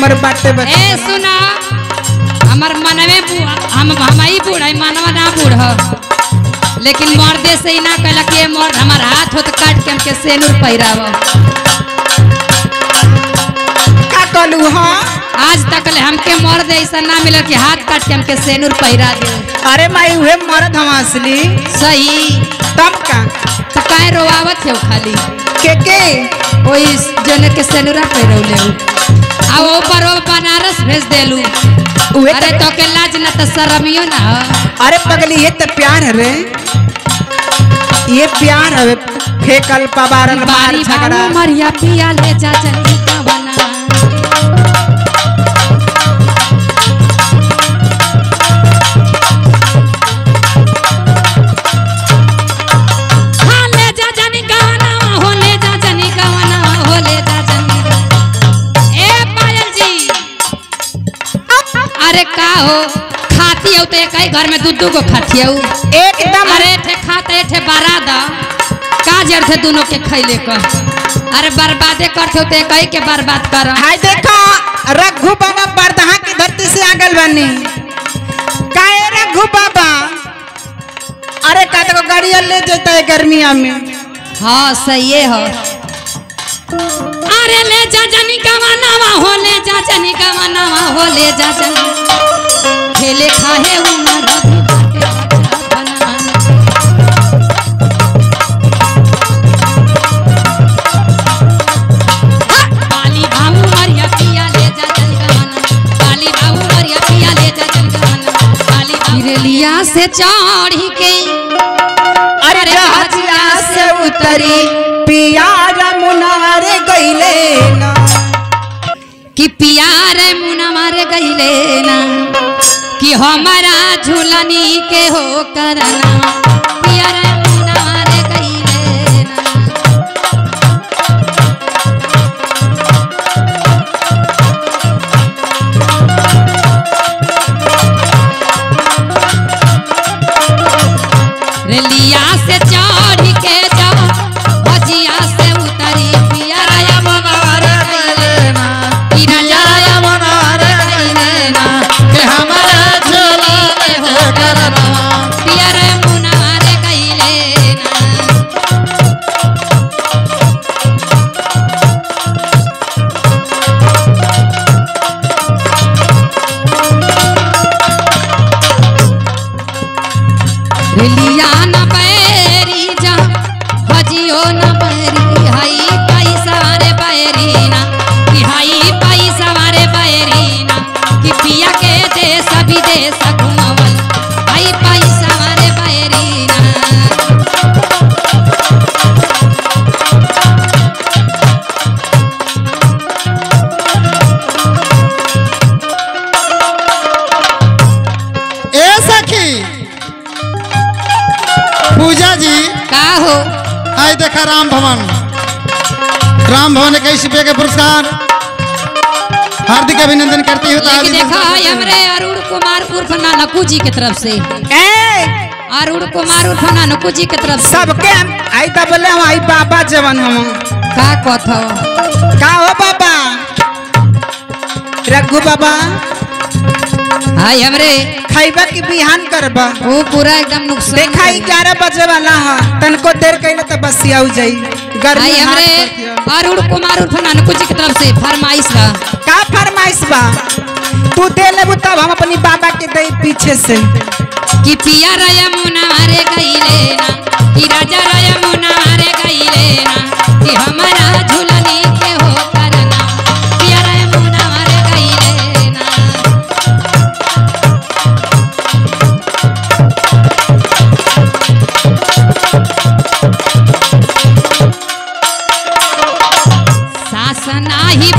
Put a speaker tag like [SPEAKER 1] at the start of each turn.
[SPEAKER 1] हमर बाटे बस
[SPEAKER 2] ए सुना हमर मनवे हमई बूढ़ मनवा ना बूढ़ लेकिन मर्दे से ही ना कहला कि मर्द हमार हाथ होत काट के हमके सेनुर पहिराव
[SPEAKER 1] का कहलू हां
[SPEAKER 2] आज तक ले हमके मर्द ऐसा ना मिला कि हाथ काट के हमके सेनुर पहिरा दे।
[SPEAKER 1] अरे माई उहे मर्द हम असली
[SPEAKER 2] सही
[SPEAKER 1] तब का
[SPEAKER 2] तो काहे रोवावत है खाली
[SPEAKER 1] के
[SPEAKER 2] ओई जने के सेनुरा पहिरौले आ ऊपर वो बनारस भेज देलू। अरे तो के लाज ना तो शर्मियो ना।
[SPEAKER 1] अरे पगली ये तो प्यार है रे ये प्यार है फेकल पबारल मार झगड़ा
[SPEAKER 2] मरिया पिया ले जा चली का बना हां ले जा जनी गाना हो ले जा जनी गाना हो ले जा जनी ए पायल जी अरे का हो खाती हो तो एक घर में दूध को खाती हो
[SPEAKER 1] एकदम।
[SPEAKER 2] अरे ठे खाते ठे बरादा का जर थे दोनों के खैले का अरे बर्बादे करते होते कई के बर्बाद कर।
[SPEAKER 1] हाय देखो रघु बाबा बरदहा की धरती से आगल बनी काहे रघु बाबा अरे का तो गाड़ी ले जाता है गर्मिया में।
[SPEAKER 2] हाँ सही है अरे ले जा जनी गवानावा हो ले जा जनी गवानावा हो ले जा जनी खेले खाए उमर से चढ़ी के
[SPEAKER 1] अरे जहाजिया से उतरी पिया मुनार गईले ना
[SPEAKER 2] कि पिया रे मुना मारे गईले ना कि हमारा झूलनी के हो करना पिया रे मुना मारे गईले ना। रेलिया से चढ़ के जाओ भजिया से उतरी पिया रे मुनार गईले ना कि राजा मुनार गईले ना कि हमारा झूलनी के हो करना पिया रे मुना मारे गईले ना। रेलिया न बैरी जा भजियो न बैरी हाई पैसा रे बैरी ना कि हाई पैसा रे बैरी ना कि पिया के देश विदेश घुमावल हाई पैसा रे बैरी ना।
[SPEAKER 3] ए सखी पूजा जी
[SPEAKER 2] का हो
[SPEAKER 3] आई देखा राम भवन ने कई रुपये के पुरस्कार हार्दिक अभिनंदन करती हूँ।
[SPEAKER 2] लेकिन देखा हमरे अरुण कुमार उर्फ नानकू जी की तरफ से अरुण कुमार उर्फ नानकू जी की तरफ से
[SPEAKER 1] सबके आई तो बोले हम आई बाबा जवन हम
[SPEAKER 2] का कथो
[SPEAKER 1] का हो बाबा रघु बाबा
[SPEAKER 2] हाय हमरे
[SPEAKER 1] खैबा की बिहान करबा
[SPEAKER 2] वो पूरा एकदम नुकसान
[SPEAKER 1] देखा 11 बजे वाला है तनको देर कैले तो बस आउ जाई गर्मी
[SPEAKER 2] हाय हमरे अरुण कुमार उर्फ नानकू जी की तरफ से फरमाइश
[SPEAKER 1] का फरमाइश बा तू दे लेबू तब हम अपनी बाबा के दे पीछे से
[SPEAKER 2] कि पिया राया मुना रे गईले ना कि राजा राया मुना रे गईले ना कि हमारा झूलनी के हो करना पिया राया मुना रे गईले ना। सास नाही